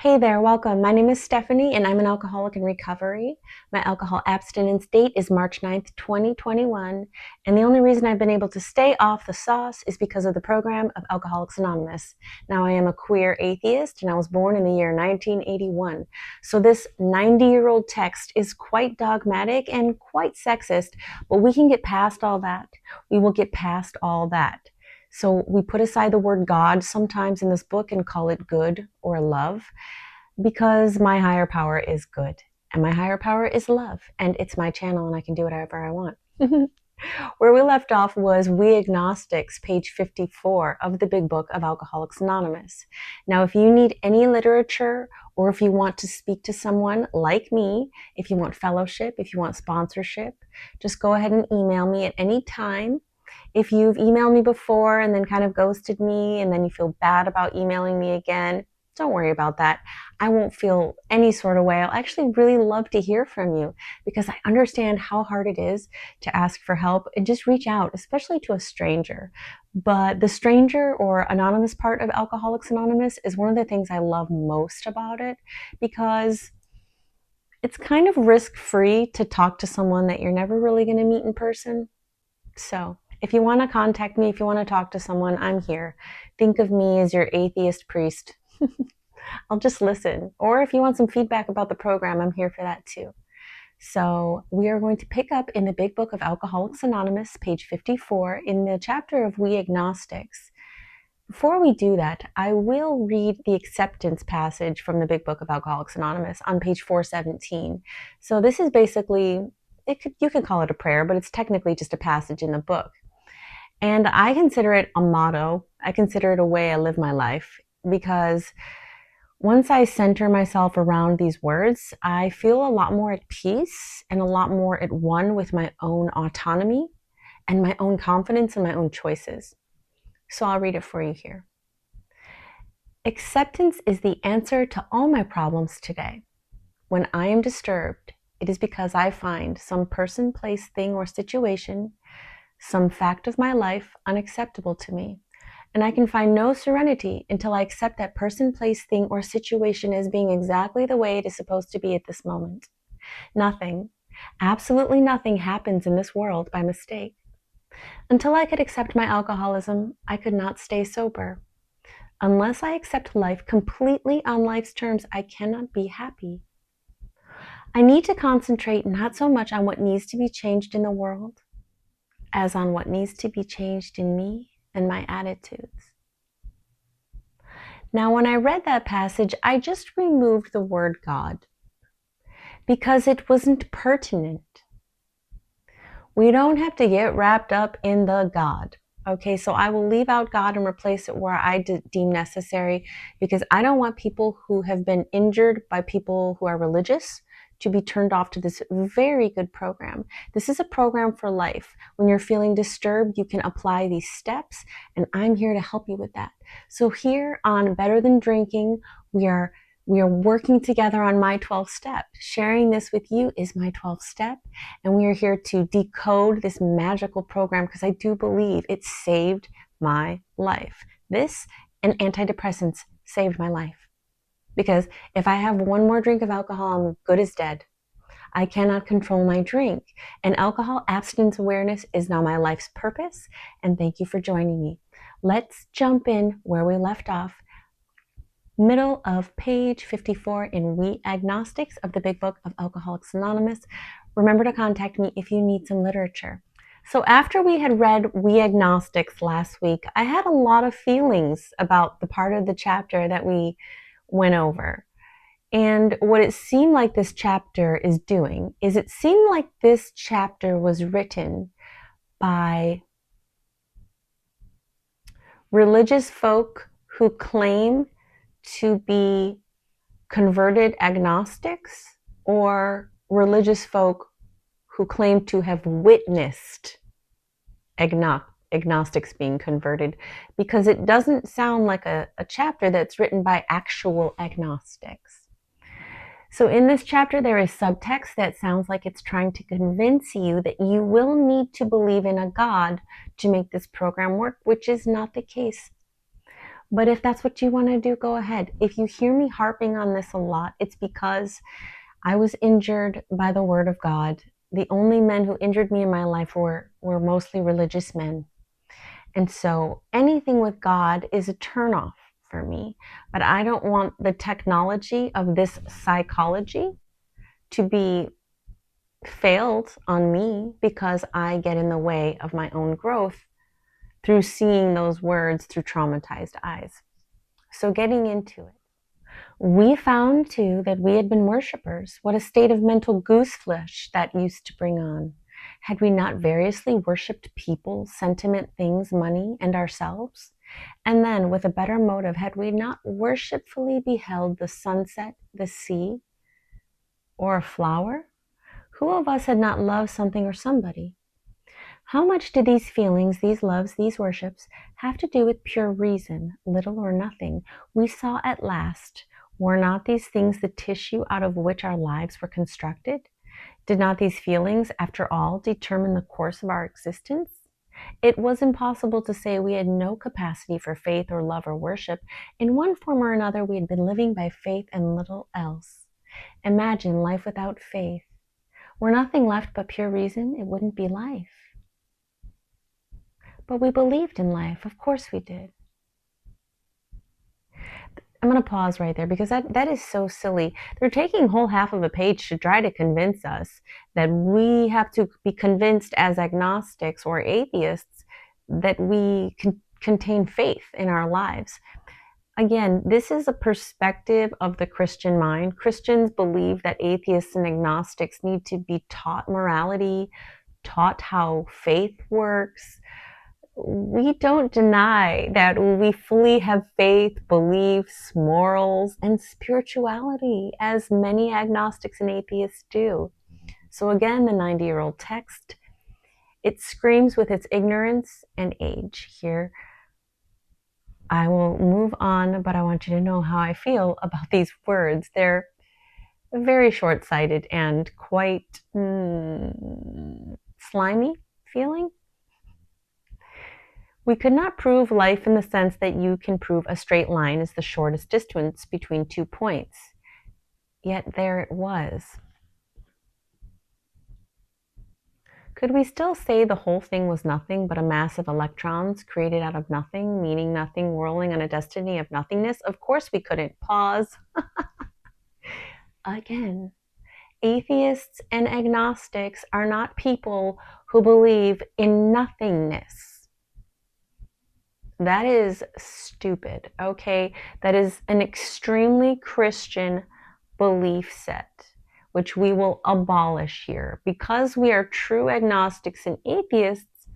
Hey there, welcome. My name is Stephanie and I'm an alcoholic in recovery. My alcohol abstinence date is March 9th, 2021. And the only reason I've been able to stay off the sauce is because of the program of Alcoholics Anonymous. Now, I am a queer atheist and I was born in the year 1981. So this 90-year-old text is quite dogmatic and quite sexist, but we can get past all that. We will get past all that. So we put aside the word God sometimes in this book and call it good or love because my higher power is good and my higher power is love and it's my channel and I can do whatever I want. Where we left off was We Agnostics, page 54 of the big book of Alcoholics Anonymous. Now, if you need any literature or if you want to speak to someone like me, if you want fellowship, if you want sponsorship, just go ahead and email me at any time. If you've emailed me before and then kind of ghosted me and then you feel bad about emailing me again, don't worry about that. I won't feel any sort of way. I'll actually really love to hear from you because I understand how hard it is to ask for help and just reach out, especially to a stranger. But the stranger or anonymous part of Alcoholics Anonymous is one of the things I love most about it because it's kind of risk-free to talk to someone that you're never really going to meet in person. So if you want to contact me, if you want to talk to someone, I'm here. Think of me as your atheist priest. I'll just listen. Or if you want some feedback about the program, I'm here for that too. So we are going to pick up in the big book of Alcoholics Anonymous, page 54, in the chapter of We Agnostics. Before we do that, I will read the acceptance passage from the big book of Alcoholics Anonymous on page 417. So this is basically, you could call it a prayer, but it's technically just a passage in the book. And I consider it a motto. I consider it a way I live my life because once I center myself around these words, I feel a lot more at peace and a lot more at one with my own autonomy and my own confidence and my own choices. So I'll read it for you here. Acceptance is the answer to all my problems today. When I am disturbed, it is because I find some person, place, thing, or situation, some fact of my life unacceptable to me. And I can find no serenity until I accept that person, place, thing, or situation as being exactly the way it is supposed to be at this moment. Nothing, absolutely nothing happens in this world by mistake. Until I could accept my alcoholism, I could not stay sober. Unless I accept life completely on life's terms, I cannot be happy. I need to concentrate not so much on what needs to be changed in the world as on what needs to be changed in me and my attitudes. Now, when I read that passage, I just removed the word God because it wasn't pertinent. We don't have to get wrapped up in the God. Okay, so I will leave out God and replace it where I deem necessary because I don't want people who have been injured by people who are religious to be turned off to this very good program. This is a program for life. When you're feeling disturbed, you can apply these steps, and I'm here to help you with that. So here on Better Than Drinking, we are working together on my 12th step. Sharing this with you is my 12th step, and we are here to decode this magical program because I do believe it saved my life. This and antidepressants saved my life. Because if I have one more drink of alcohol, I'm good as dead. I cannot control my drink. And alcohol abstinence awareness is now my life's purpose. And thank you for joining me. Let's jump in where we left off. Middle of page 54 in We Agnostics of the big book of Alcoholics Anonymous. Remember to contact me if you need some literature. So after we had read We Agnostics last week, I had a lot of feelings about the part of the chapter that we went over. And what it seemed like this chapter is doing is it seemed like this chapter was written by religious folk who claim to be converted agnostics or religious folk who claim to have witnessed agnostics being converted, because it doesn't sound like a chapter that's written by actual agnostics. So in this chapter, there is subtext that sounds like it's trying to convince you that you will need to believe in a God to make this program work, which is not the case. But if that's what you want to do, go ahead. If you hear me harping on this a lot, it's because I was injured by the word of God. The only men who injured me in my life were mostly religious men. And so anything with God is a turnoff for me. But I don't want the technology of this psychology to be failed on me because I get in the way of my own growth through seeing those words through traumatized eyes. So getting into it. We found too that we had been worshipers. What a state of mental gooseflesh that used to bring on. Had we not variously worshipped people, sentiment, things, money, and ourselves? And then, with a better motive, had we not worshipfully beheld the sunset, the sea, or a flower? Who of us had not loved something or somebody? How much did these feelings, these loves, these worships have to do with pure reason, little or nothing? We saw at last, were not these things the tissue out of which our lives were constructed? Did not these feelings, after all, determine the course of our existence? It was impossible to say we had no capacity for faith or love or worship. In one form or another, we had been living by faith and little else. Imagine life without faith. Were nothing left but pure reason, it wouldn't be life. But we believed in life. Of course we did. I'm going to pause right there because that is so silly. They're taking a whole half of a page to try to convince us that we have to be convinced as agnostics or atheists that we contain faith in our lives. Again, this is a perspective of the Christian mind. Christians believe that atheists and agnostics need to be taught morality, taught how faith works. We don't deny that we fully have faith, beliefs, morals, and spirituality, as many agnostics and atheists do. So again, the 90-year-old text, it screams with its ignorance and age here. I will move on, but I want you to know how I feel about these words. They're very short-sighted and quite slimy feeling. We could not prove life in the sense that you can prove a straight line is the shortest distance between 2 points. Yet there it was. Could we still say the whole thing was nothing but a mass of electrons created out of nothing, meaning nothing, whirling on a destiny of nothingness? Of course we couldn't. Pause. Again, atheists and agnostics are not people who believe in nothingness. That is stupid, okay? That is an extremely Christian belief set, which we will abolish here. Because we are true agnostics and atheists,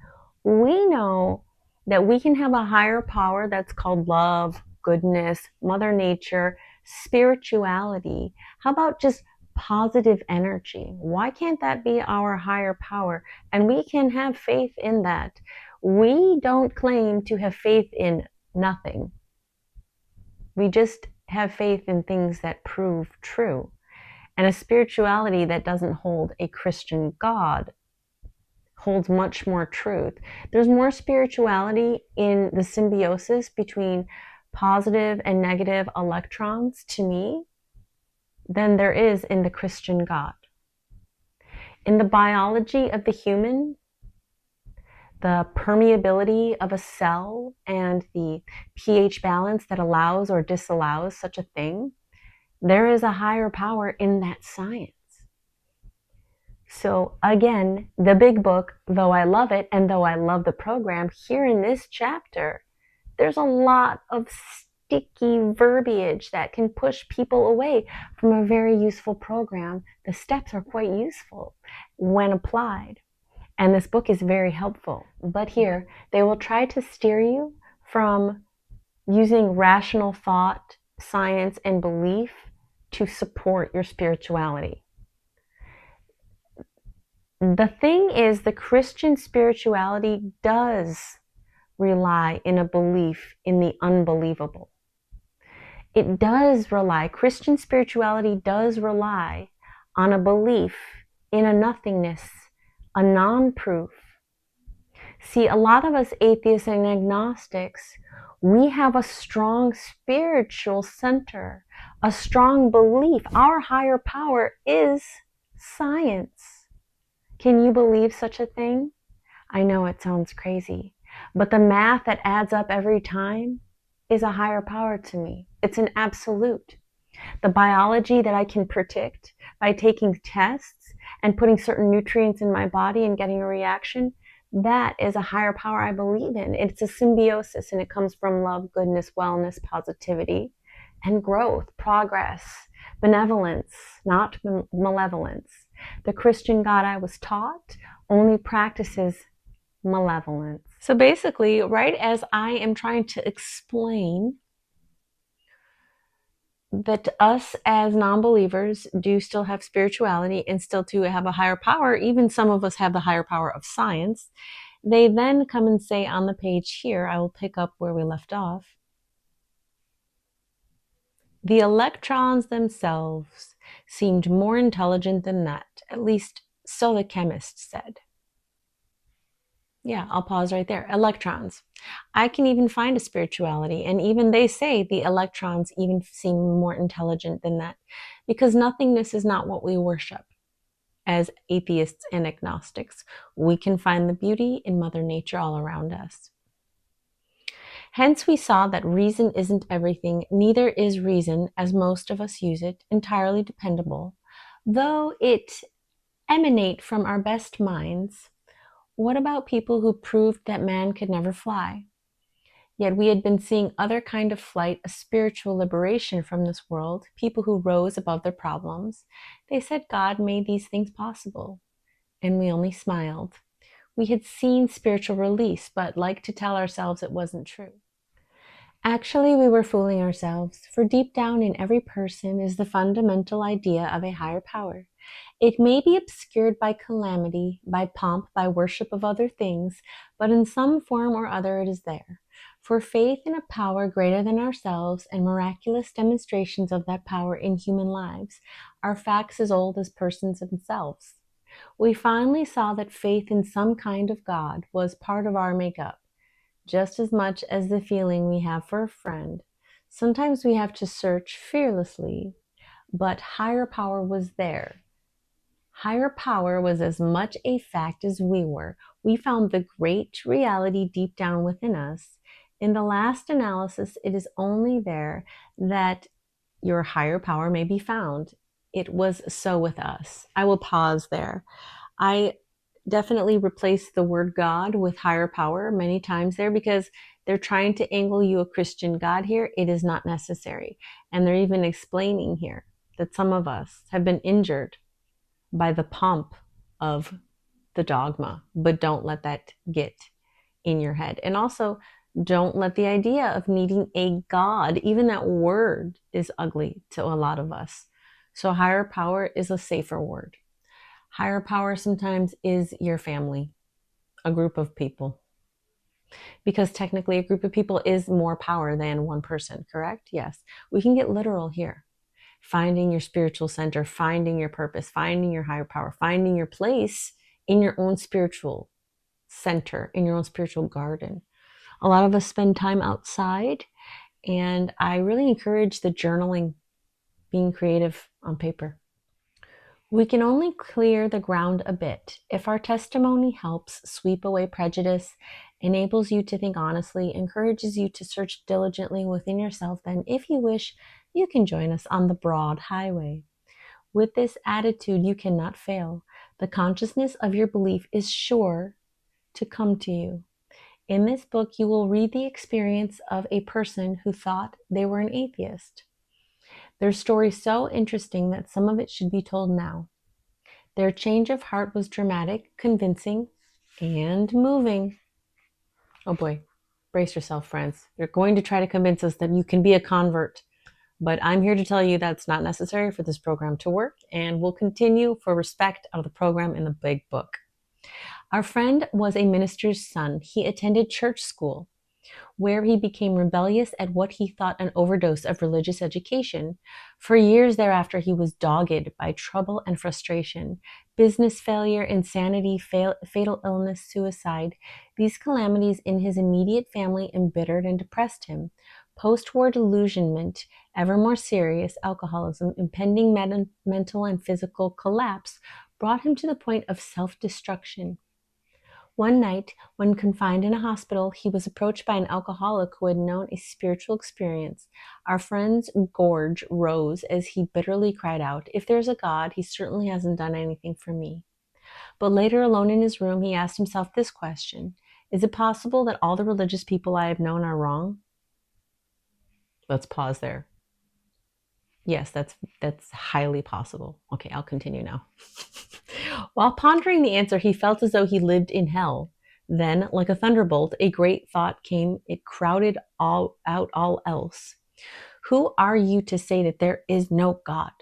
we know that we can have a higher power that's called love, goodness, Mother Nature, spirituality. How about just positive energy? Why can't that be our higher power? And we can have faith in that. We don't claim to have faith in nothing. We just have faith in things that prove true. And a spirituality that doesn't hold a Christian God holds much more truth. There's more spirituality in the symbiosis between positive and negative electrons, to me, than there is in the Christian God. In the biology of the human, the permeability of a cell and the pH balance that allows or disallows such a thing, there is a higher power in that science. So again, the big book, though I love it and though I love the program, here in this chapter, there's a lot of sticky verbiage that can push people away from a very useful program. The steps are quite useful when applied. And this book is very helpful. But here, they will try to steer you from using rational thought, science, and belief to support your spirituality. The thing is, the Christian spirituality does rely in a belief in the unbelievable. It does rely, Christian spirituality does rely on a belief in a nothingness, a non-proof. See, a lot of us atheists and agnostics, We have a strong spiritual center, a strong belief. Our higher power is science. Can you believe such a thing? I know it sounds crazy, but the math that adds up every time is a higher power to me. It's an absolute. The biology that I can predict by taking tests and putting certain nutrients in my body and getting a reaction, that is a higher power I believe in. It's a symbiosis, and it comes from love, goodness, wellness, positivity, and growth, progress, benevolence, not malevolence. The Christian God I was taught only practices malevolence. So basically, right as I am trying to explain that us as non-believers do still have spirituality and still do have a higher power, even some of us have the higher power of science, they then come and say on the page here, I will pick up where we left off, the electrons themselves seemed more intelligent than that, at least so the chemist said. Yeah, I'll pause right there. Electrons. I can even find a spirituality, and even they say the electrons even seem more intelligent than that, because nothingness is not what we worship. As atheists and agnostics, we can find the beauty in Mother Nature all around us. Hence, we saw that reason isn't everything, neither is reason, as most of us use it, entirely dependable, though it emanate from our best minds. What about people who proved that man could never fly? Yet we had been seeing other kind of flight, a spiritual liberation from this world, people who rose above their problems. They said God made these things possible, and we only smiled. We had seen spiritual release, but liked to tell ourselves it wasn't true. Actually, we were fooling ourselves, for deep down in every person is the fundamental idea of a higher power. It may be obscured by calamity, by pomp, by worship of other things, but in some form or other it is there. For faith in a power greater than ourselves and miraculous demonstrations of that power in human lives are facts as old as persons themselves. We finally saw that faith in some kind of God was part of our makeup, just as much as the feeling we have for a friend. Sometimes we have to search fearlessly, but higher power was there. Higher power was as much a fact as we were. We found the great reality deep down within us. In the last analysis, it is only there that your higher power may be found. It was so with us. I will pause there. I definitely replaced the word God with higher power many times there, because they're trying to angle you a Christian God here. It is not necessary. And they're even explaining here that some of us have been injured by the pomp of the dogma, but don't let that get in your head. And also, don't let the idea of needing a God, even that word is ugly to a lot of us. So higher power is a safer word. Higher power sometimes is your family, a group of people. Because technically a group of people is more power than one person, correct? Yes. We can get literal here. Finding your spiritual center, finding your purpose, finding your higher power, finding your place in your own spiritual center, in your own spiritual garden. A lot of us spend time outside, and I really encourage the journaling, being creative on paper. We can only clear the ground a bit if our testimony helps sweep away prejudice, enables you to think honestly, encourages you to search diligently within yourself. Then, if you wish, you can join us on the broad highway. With this attitude, you cannot fail. The consciousness of your belief is sure to come to you. In this book, you will read the experience of a person who thought they were an atheist. Their story is so interesting that some of it should be told now. Their change of heart was dramatic, convincing, and moving. Oh boy, brace yourself, friends. They're going to try to convince us that you can be a convert. But I'm here to tell you that's not necessary for this program to work, and we'll continue for respect of the program in the big book. Our friend was a minister's son. He attended church school. where he became rebellious at what he thought an overdose of religious education. For years thereafter, he was dogged by trouble and frustration, business failure, insanity, fatal illness, suicide. These calamities in his immediate family embittered and depressed him. Post-war delusionment, ever more serious alcoholism, impending mental and physical collapse brought him to the point of self-destruction. One night, when confined in a hospital, he was approached by an alcoholic who had known a spiritual experience. Our friend's gorge rose as he bitterly cried out, "If there's a God, he certainly hasn't done anything for me." But later, alone in his room, he asked himself this question: is it possible that all the religious people I have known are wrong? Let's pause there. Yes, that's highly possible. Okay, I'll continue now. While pondering the answer, he felt as though he lived in hell. Then, like a thunderbolt, a great thought came. It crowded out all else. Who are you to say that there is no God?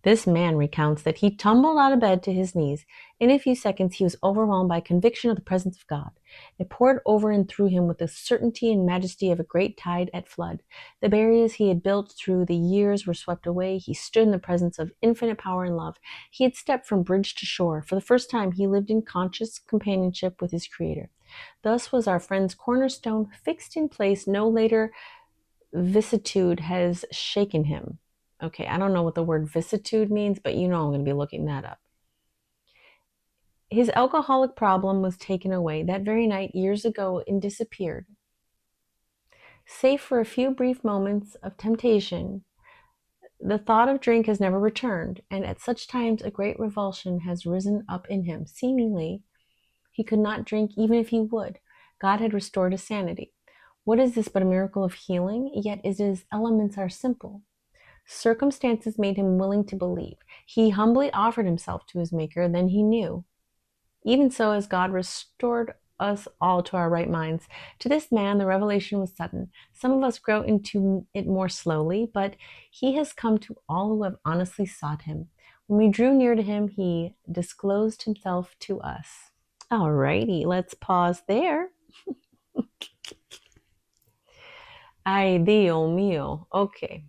This man recounts that he tumbled out of bed to his knees. In a few seconds, he was overwhelmed by conviction of the presence of God. It poured over and through him with the certainty and majesty of a great tide at flood. The barriers he had built through the years were swept away. He stood in the presence of infinite power and love. He had stepped from bridge to shore. For the first time, he lived in conscious companionship with his Creator. Thus was our friend's cornerstone fixed in place. No later vicissitude has shaken him. Okay, I don't know what the word vicissitude means, but you know I'm going to be looking that up. His alcoholic problem was taken away that very night years ago and disappeared. Save for a few brief moments of temptation, the thought of drink has never returned, and at such times a great revulsion has risen up in him. Seemingly, he could not drink even if he would. God had restored his sanity. What is this but a miracle of healing? Yet his elements are simple. Circumstances made him willing to believe. He humbly offered himself to his Maker, then he knew. Even so, as God restored us all to our right minds, to this man the revelation was sudden. Some of us grow into it more slowly, but he has come to all who have honestly sought him. When we drew near to him, he disclosed himself to us. Alrighty, let's pause there. Ay, Dios mío. Okay.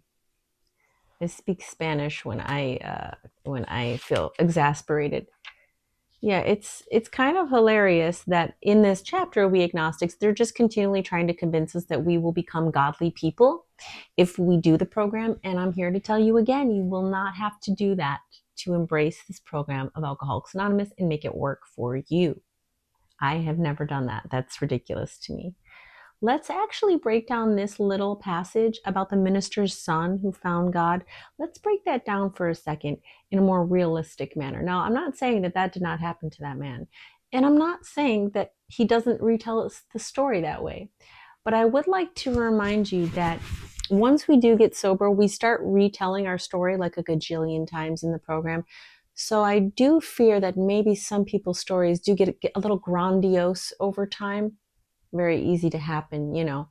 I speak Spanish when I feel exasperated. Yeah, it's kind of hilarious that in this chapter, we agnostics, they're just continually trying to convince us that we will become godly people if we do the program. And I'm here to tell you again, you will not have to do that to embrace this program of Alcoholics Anonymous and make it work for you. I have never done that. That's ridiculous to me. Let's actually break down this little passage about the minister's son who found God. Let's break that down for a second in a more realistic manner. Now, I'm not saying that that did not happen to that man, and I'm not saying that he doesn't retell us the story that way. But I would like to remind you that once we do get sober, we start retelling our story like a gajillion times in the program. So I do fear that maybe some people's stories do get a little grandiose over time. Very easy to happen, you know,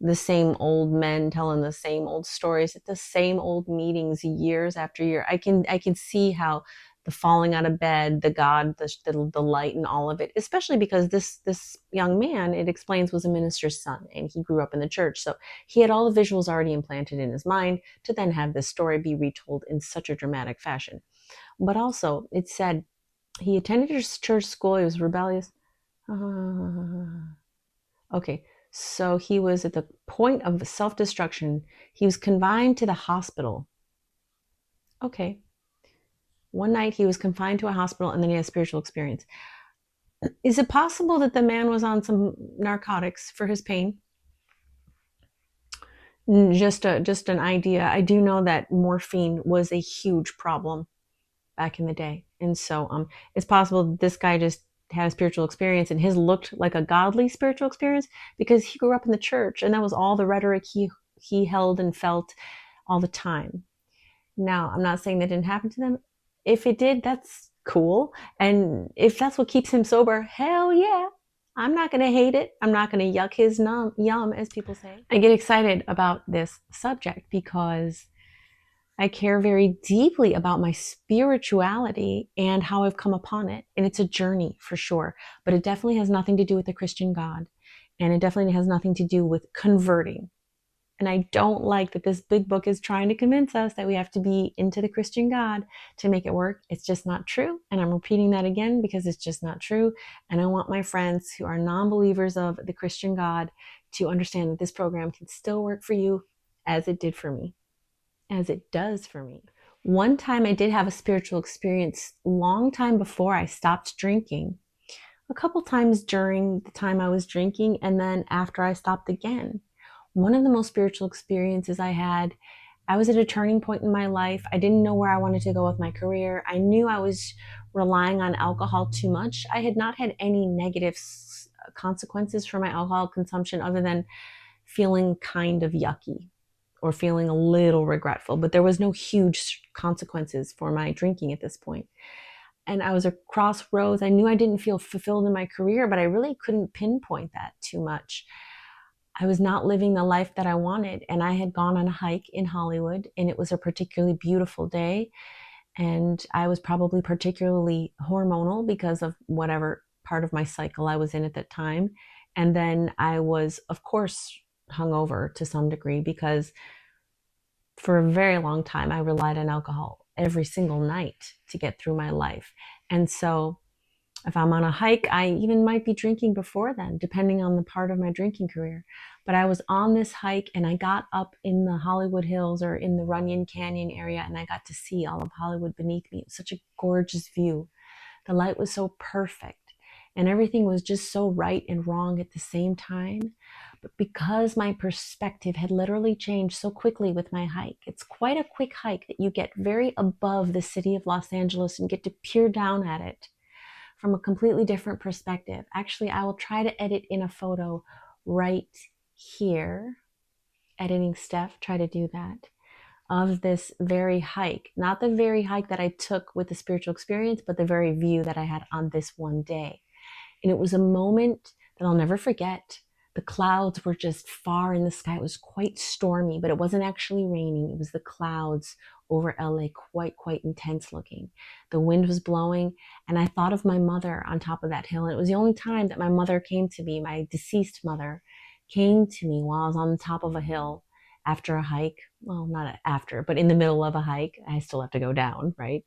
the same old men telling the same old stories at the same old meetings years after year. I can see how the falling out of bed, the God, the light, and all of it, especially because this young man, it explains, was a minister's son and he grew up in the church, so he had all the visuals already implanted in his mind to then have this story be retold in such a dramatic fashion. But also, it said he attended his church school. He was rebellious. Okay, so he was at the point of self-destruction. He was confined to the hospital. Okay. One night he was confined to a hospital and then he had a spiritual experience. Is it possible that the man was on some narcotics for his pain? Just an idea. I do know that morphine was a huge problem back in the day. And so it's possible this guy just had a spiritual experience and his looked like a godly spiritual experience because he grew up in the church and that was all the rhetoric he held and felt all the time. Now, I'm not saying that didn't happen to them. If it did, that's cool. And if that's what keeps him sober, hell yeah. I'm not going to hate it. I'm not going to yuck his yum, as people say. I get excited about this subject because I care very deeply about my spirituality and how I've come upon it. And it's a journey for sure, but it definitely has nothing to do with the Christian God. And it definitely has nothing to do with converting. And I don't like that this big book is trying to convince us that we have to be into the Christian God to make it work. It's just not true. And I'm repeating that again because it's just not true. And I want my friends who are non-believers of the Christian God to understand that this program can still work for you as it did for me, as it does for me. One time I did have a spiritual experience long time before I stopped drinking. A couple times during the time I was drinking, and then after I stopped again. One of the most spiritual experiences I had, I was at a turning point in my life. I didn't know where I wanted to go with my career. I knew I was relying on alcohol too much. I had not had any negative consequences for my alcohol consumption other than feeling kind of yucky or feeling a little regretful, but there was no huge consequences for my drinking at this point. And I was at crossroads. I knew I didn't feel fulfilled in my career, but I really couldn't pinpoint that too much. I was not living the life that I wanted. And I had gone on a hike in Hollywood, and it was a particularly beautiful day. And I was probably particularly hormonal because of whatever part of my cycle I was in at that time. And then I was, of course, hungover to some degree because for a very long time I relied on alcohol every single night to get through my life. And so if I'm on a hike, I even might be drinking before then, depending on the part of my drinking career. But I was on this hike and I got up in the Hollywood Hills or in the Runyon Canyon area, and I got to see all of Hollywood beneath me. It was such a gorgeous view. The light was so perfect and everything was just so right and wrong at the same time. But because my perspective had literally changed so quickly with my hike, it's quite a quick hike that you get very above the city of Los Angeles and get to peer down at it from a completely different perspective. Actually, I will try to edit in a photo right here. Editing Steph, try to do that. Of this very hike. Not the very hike that I took with the spiritual experience, but the very view that I had on this one day. And it was a moment that I'll never forget. The clouds were just far in the sky. It was quite stormy, but it wasn't actually raining. It was the clouds over LA, quite intense looking. The wind was blowing, and I thought of my mother on top of that hill. And it was the only time that my mother came to me, my deceased mother, came to me while I was on the top of a hill after a hike. Well, not after, but in the middle of a hike. I still have to go down, right?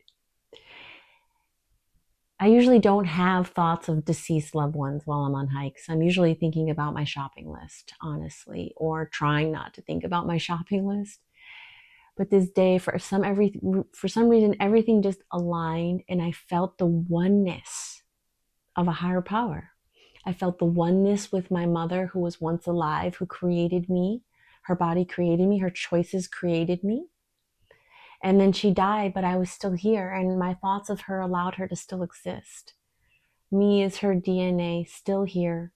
I usually don't have thoughts of deceased loved ones while I'm on hikes. I'm usually thinking about my shopping list, honestly, or trying not to think about my shopping list. But this day, for some reason, everything just aligned, and I felt the oneness of a higher power. I felt the oneness with my mother, who was once alive, who created me. Her body created me. Her choices created me. And then she died, but I was still here, and my thoughts of her allowed her to still exist. Me is her DNA, still here.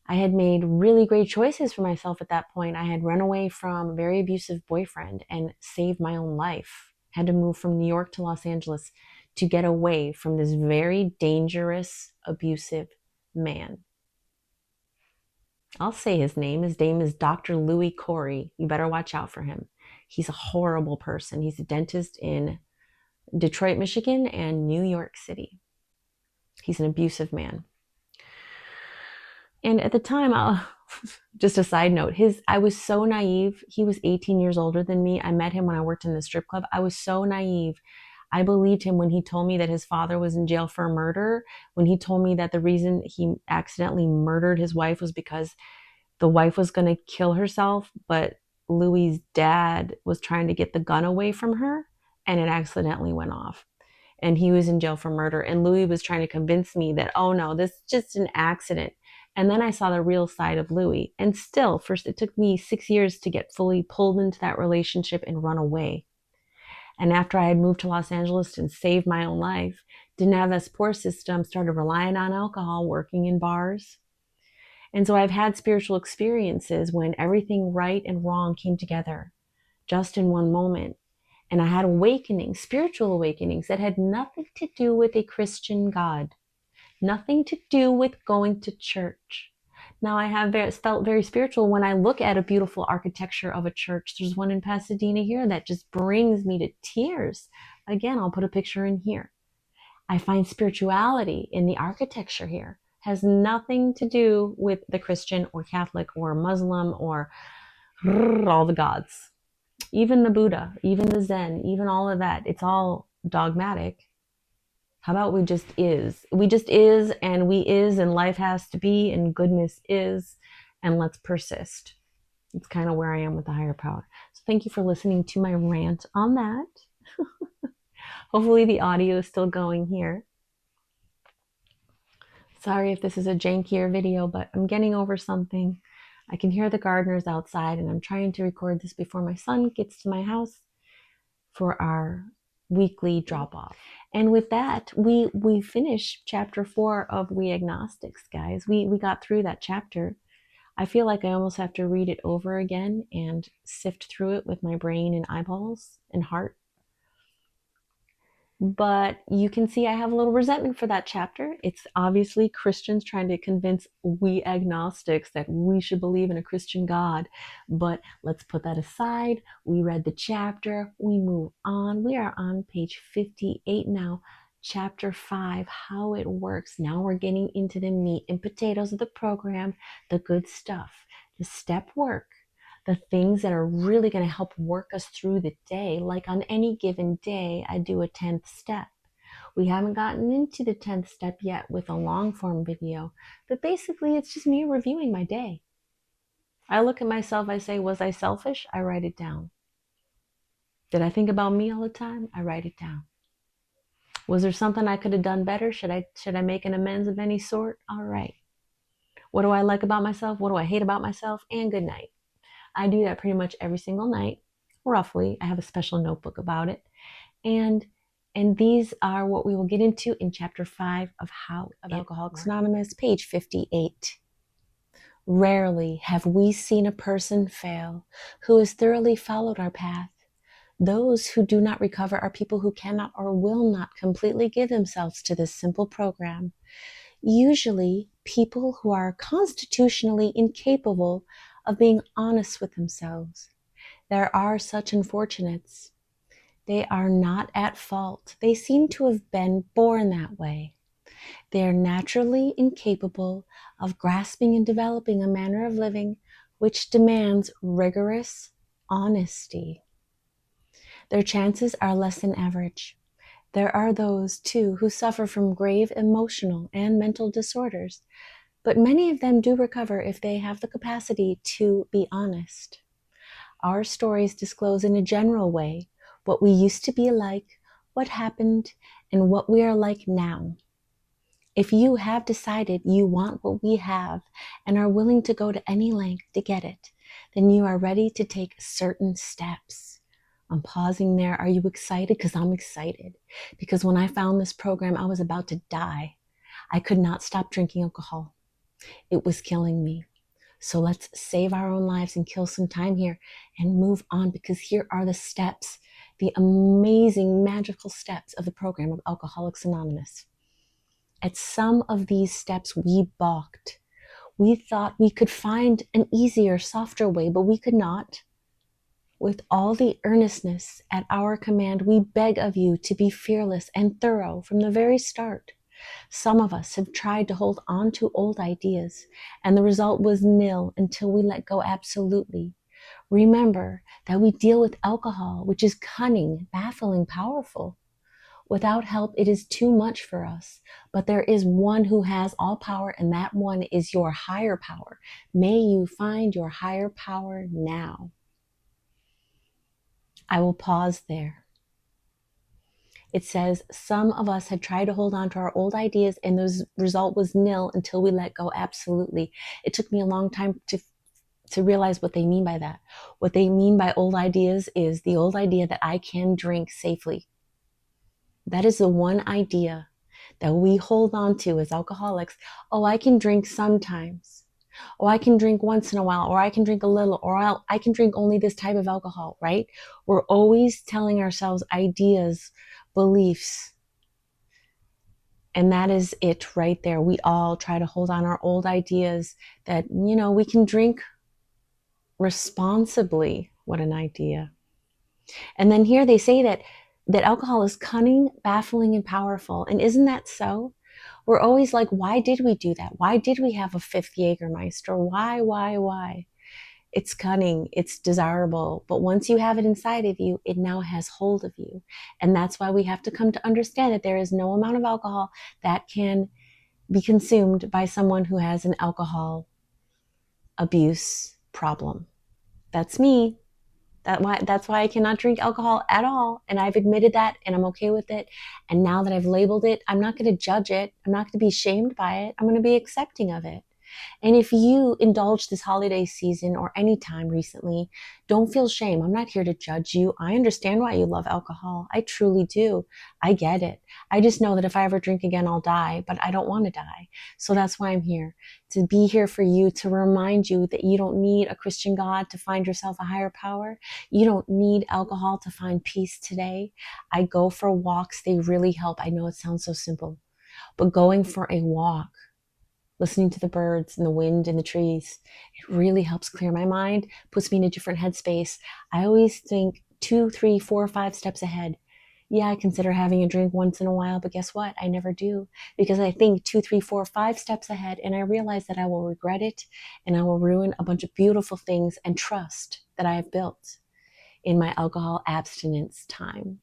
I had made really great choices for myself at that point. I had run away from a very abusive boyfriend and saved my own life. Had to move from New York to Los Angeles to get away from this very dangerous, abusive man. I'll say his name. His name is Dr. Louis Corey. You better watch out for him. He's a horrible person. He's a dentist in Detroit, Michigan, and New York City. He's an abusive man. And at the time, just a side note, I was so naive. He was 18 years older than me. I met him when I worked in the strip club. I was so naive. I believed him when he told me that his father was in jail for murder, when he told me that the reason he accidentally murdered his wife was because the wife was going to kill herself, but Louis's dad was trying to get the gun away from her, and it accidentally went off. And he was in jail for murder. And Louis was trying to convince me that, oh no, this is just an accident. And then I saw the real side of Louis. And still, first, it took me 6 years to get fully pulled into that relationship and run away. And after I had moved to Los Angeles and saved my own life, didn't have that support system, started relying on alcohol, working in bars. And so I've had spiritual experiences when everything right and wrong came together just in one moment. And I had awakenings, spiritual awakenings that had nothing to do with a Christian God, nothing to do with going to church. Now I have felt very spiritual when I look at a beautiful architecture of a church. There's one in Pasadena here that just brings me to tears. Again, I'll put a picture in here. I find spirituality in the architecture here. has nothing to do with the Christian or Catholic or Muslim or all the gods. Even the Buddha, even the Zen, even all of that, it's all dogmatic. How about we just is? We just is, and we is, and life has to be, and goodness is, and let's persist. It's kind of where I am with the higher power. So thank you for listening to my rant on that. Hopefully the audio is still going here. Sorry if this is a jankier video, but I'm getting over something. I can hear the gardeners outside, and I'm trying to record this before my son gets to my house for our weekly drop-off. And with that, we finished chapter 4 of We Agnostics, guys. We got through that chapter. I feel like I almost have to read it over again and sift through it with my brain and eyeballs and heart. But you can see I have a little resentment for that chapter. It's obviously Christians trying to convince we agnostics that we should believe in a Christian God. But let's put that aside. We read the chapter. We move on. We are on page 58 now. Chapter 5, how it works. Now we're getting into the meat and potatoes of the program, the good stuff, the step work. The things that are really going to help work us through the day. Like on any given day, I do a 10th step. We haven't gotten into the 10th step yet with a long form video, but basically it's just me reviewing my day. I look at myself, I say, was I selfish? I write it down. Did I think about me all the time? I write it down. Was there something I could have done better? Should I make an amends of any sort? All right. What do I like about myself? What do I hate about myself? And good night. I do that pretty much every single night, roughly. I have a special notebook about it. And these are what we will get into in chapter 5 of How Alcoholics Anonymous, page 58. Rarely have we seen a person fail who has thoroughly followed our path. Those who do not recover are people who cannot or will not completely give themselves to this simple program. Usually, people who are constitutionally incapable of being honest with themselves. There are such unfortunates. They are not at fault. They seem to have been born that way. They are naturally incapable of grasping and developing a manner of living which demands rigorous honesty. Their chances are less than average. There are those, too, who suffer from grave emotional and mental disorders, but many of them do recover if they have the capacity to be honest. Our stories disclose in a general way what we used to be like, what happened, and what we are like now. If you have decided you want what we have and are willing to go to any length to get it, then you are ready to take certain steps. I'm pausing there. Are you excited? Because I'm excited. Because when I found this program, I was about to die. I could not stop drinking alcohol. It was killing me. So let's save our own lives and kill some time here and move on, because here are the steps, the amazing, magical steps of the program of Alcoholics Anonymous. At some of these steps, we balked. We thought we could find an easier, softer way, but we could not. With all the earnestness at our command, we beg of you to be fearless and thorough from the very start. Some of us have tried to hold on to old ideas, and the result was nil until we let go absolutely. Remember that we deal with alcohol, which is cunning, baffling, powerful. Without help, it is too much for us. But there is one who has all power, and that one is your higher power. May you find your higher power now. I will pause there. It says, some of us had tried to hold on to our old ideas, and the result was nil until we let go absolutely. It took me a long time to realize what they mean by that. What they mean by old ideas is the old idea that I can drink safely. That is the one idea that we hold on to as alcoholics. Oh, I can drink sometimes. Oh, I can drink once in a while, or I can drink a little, or I can drink only this type of alcohol, right? We're always telling ourselves ideas, beliefs. And that is it right there. We all try to hold on our old ideas that, we can drink responsibly. What an idea. And then here they say that alcohol is cunning, baffling, and powerful. And isn't that so? We're always like, why did we do that? Why did we have a fifth Jägermeister? Why? It's cunning, it's desirable, but once you have it inside of you, it now has hold of you. And that's why we have to come to understand that there is no amount of alcohol that can be consumed by someone who has an alcohol abuse problem. That's me. That's why I cannot drink alcohol at all. And I've admitted that and I'm okay with it. And now that I've labeled it, I'm not going to judge it. I'm not going to be shamed by it. I'm going to be accepting of it. And if you indulge this holiday season or any time recently, don't feel shame. I'm not here to judge you. I understand why you love alcohol. I truly do. I get it. I just know that if I ever drink again, I'll die, but I don't want to die. So that's why I'm here, to be here for you, to remind you that you don't need a Christian God to find yourself a higher power. You don't need alcohol to find peace today. I go for walks. They really help. I know it sounds so simple, but going for a walk, listening to the birds and the wind and the trees, it really helps clear my mind, puts me in a different headspace. I always think 2, 3, 4, 5 steps ahead. Yeah, I consider having a drink once in a while, but guess what? I never do, because I think 2, 3, 4, 5 steps ahead, and I realize that I will regret it and I will ruin a bunch of beautiful things and trust that I have built in my alcohol abstinence time.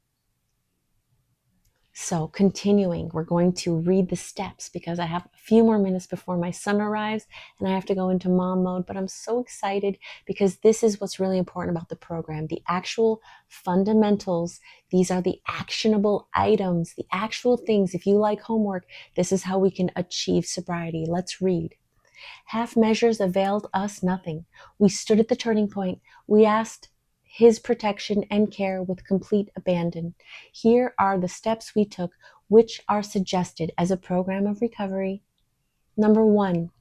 So continuing, we're going to read the steps because I have a few more minutes before my son arrives and I have to go into mom mode, but I'm so excited because this is what's really important about the program. The actual fundamentals, these are the actionable items, the actual things. If you like homework, this is how we can achieve sobriety. Let's read. Half measures availed us nothing. We stood at the turning point. We asked his protection and care with complete abandon. Here are the steps we took, which are suggested as a program of recovery. Number 1,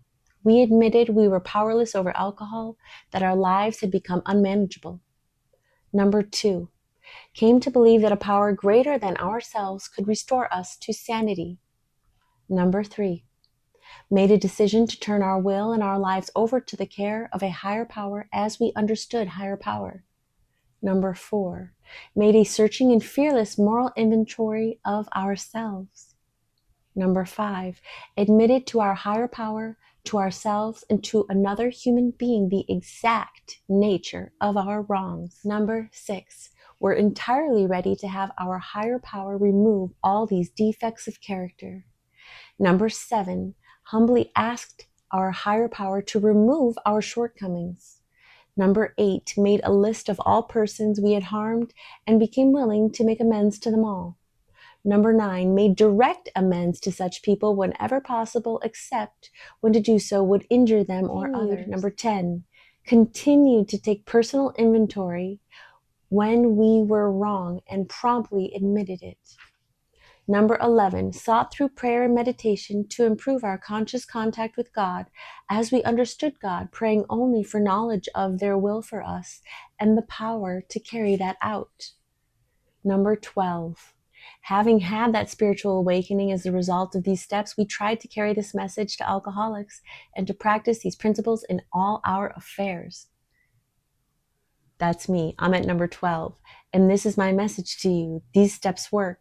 we admitted we were powerless over alcohol, that our lives had become unmanageable. Number 2, came to believe that a power greater than ourselves could restore us to sanity. Number 3, made a decision to turn our will and our lives over to the care of a higher power as we understood higher power. Number 4, made a searching and fearless moral inventory of ourselves. Number 5, admitted to our higher power, to ourselves, and to another human being the exact nature of our wrongs. Number 6, we're entirely ready to have our higher power remove all these defects of character. Number 7, humbly asked our higher power to remove our shortcomings. Number 8, made a list of all persons we had harmed and became willing to make amends to them all. Number 9, made direct amends to such people whenever possible, except when to do so would injure them or others. Number 10, continued to take personal inventory when we were wrong and promptly admitted it. Number 11, sought through prayer and meditation to improve our conscious contact with God as we understood God, praying only for knowledge of their will for us and the power to carry that out. Number 12, having had that spiritual awakening as a result of these steps, we tried to carry this message to alcoholics and to practice these principles in all our affairs. That's me. I'm at number 12. And this is my message to you. These steps work.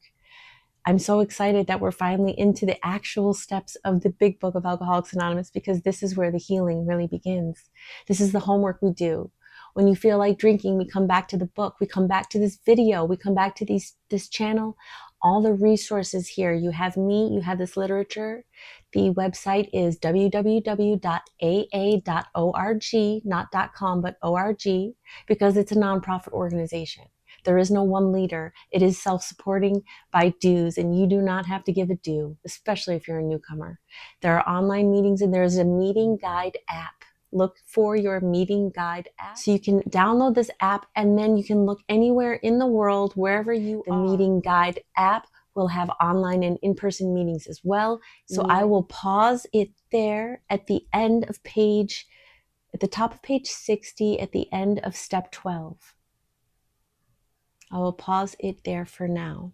I'm so excited that we're finally into the actual steps of the big book of Alcoholics Anonymous, because this is where the healing really begins. This is the homework we do. When you feel like drinking, we come back to the book. We come back to this video. We come back to this channel. All the resources here. You have me. You have this literature. The website is www.aa.org, not .com, but .org, because it's a nonprofit organization. There is no one leader. It is self-supporting by dues, and you do not have to give a due, especially if you're a newcomer. There are online meetings, and there is a meeting guide app. Look for your meeting guide app. So you can download this app, and then you can look anywhere in the world, wherever you are. The meeting guide app will have online and in-person meetings as well. So I will pause it there at the end of at the top of page 60, at the end of step 12. I will pause it there for now,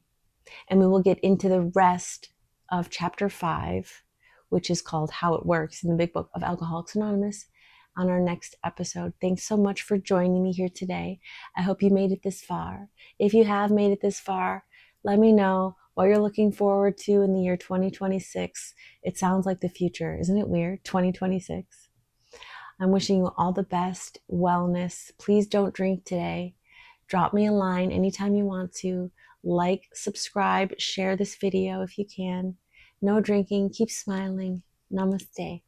and we will get into the rest of chapter 5, which is called How It Works in the Big Book of Alcoholics Anonymous, on our next episode. Thanks so much for joining me here today. I hope you made it this far. If you have made it this far, let me know what you're looking forward to in the year 2026. It sounds like the future. Isn't it weird? 2026. I'm wishing you all the best wellness. Please don't drink today. Drop me a line anytime you want to. Like, subscribe, share this video if you can. No drinking. Keep smiling. Namaste.